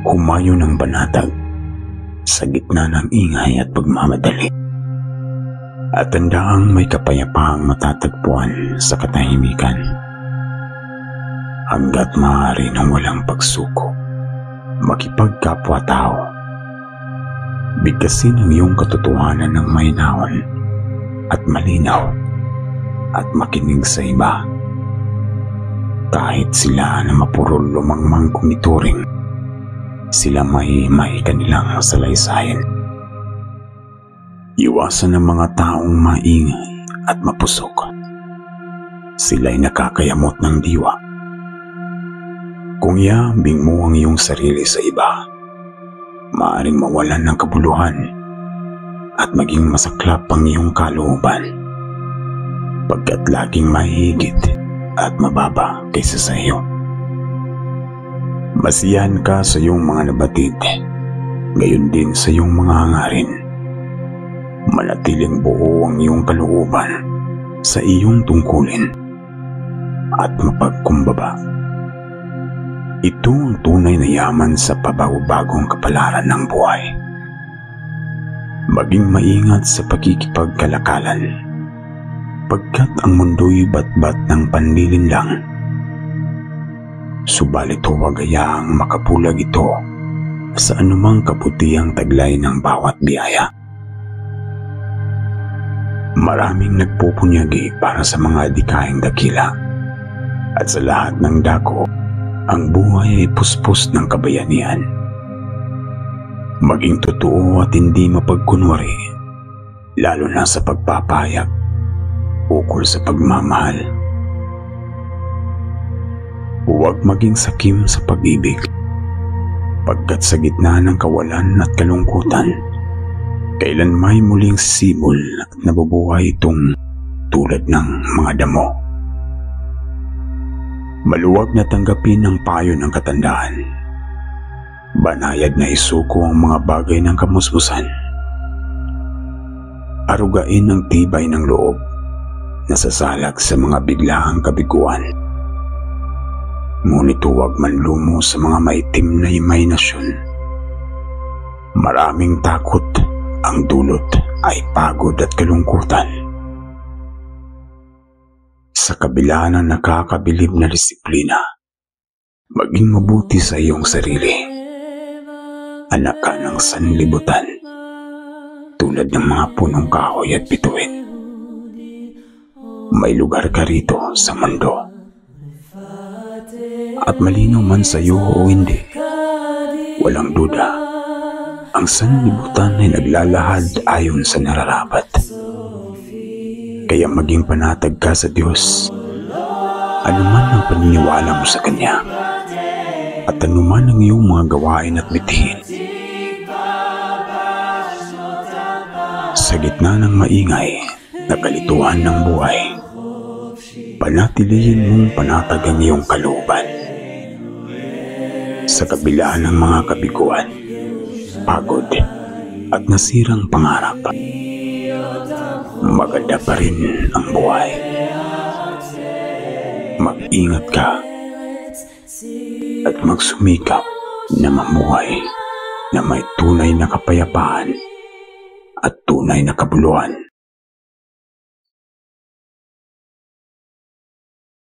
humayo ng banatag sa gitna ng ingay at pagmamadali. At tandaang may kapayapaang matatagpuan sa katahimikan. Hanggat maaari ng walang pagsuko, makipagkapwa-tao. Bigkasin ang iyong katotohanan ng mahinahon at malinaw at makinig sa iba. Kahit sila na mapurol lumangmang kumituring, sila may kanilang salaysayan. Iwasan ang mga taong maingay at mapusok. Sila'y nakakayamot ng diwa. Kung iambing mo ang iyong sarili sa iba, maaaring mawalan ng kabuluhan at maging masaklap ang iyong kalooban, pagkat laging mahigit at mababa kaysa sa iyo. Masiyahan ka sa iyong mga nabatid, gayon din sa iyong mga hangarin. Manatiling buo ang iyong kalooban sa iyong tungkulin at mapagkumbaba. Ito ang tunay na yaman sa pabago-bagong kapalaran ng buhay. Maging maingat sa pagkikipagkalakalan, pagkat ang mundo'y batbat ng panlilin lang. Subalit huwag hayaang makapulag ito sa anumang kabutihang taglay ng bawat biyaya. Maraming nagpupunyagi para sa mga adikayang dakila, at sa lahat ng dako, ang buhay ay puspos ng kabayanihan. Maging totoo at hindi mapagkunwari, lalo na sa pagpapahayag ukol sa pagmamahal. Huwag maging sakim sa pag-ibig, pagkat sa gitna ng kawalan at kalungkutan, kailan may muling sisibol at nabubuhay itong tulad ng mga damo. Maluwag na tanggapin ang payo ng katandaan. Banayad na isuko ang mga bagay ng kamusmusan. Arugain ang tibay ng loob na sasalag sa mga biglaang kabiguan. Ngunit huwag manlumo sa mga maitim na imahinasyon. Maraming takot ang dulot ay pagod at kalungkutan. Sa kabila ng nakakabilib na disiplina, maging mabuti sa iyong sarili. Anak ka ng sanlibutan, tulad ng mga punong kahoy at bituin. May lugar ka rito sa mundo. At malinaw man sa iyo o hindi, walang duda, ang sanlibutan ay naglalahad ayon sa nararapat. Kaya maging panatag ka sa Diyos, anuman ang paniniwala mo sa Kanya, at anuman ang iyong mga gawain at mithiin. Sa gitna ng maingay na kalituhan ng buhay, panatilihin mong panatag ang iyong kalooban. Sa kabila ng mga kabiguan, pagod at nasirang pangarap, maganda pa rin ang buhay. Mag-ingat ka at magsumikap na mamuhay na may tunay na kapayapaan at tunay na kabuluhan.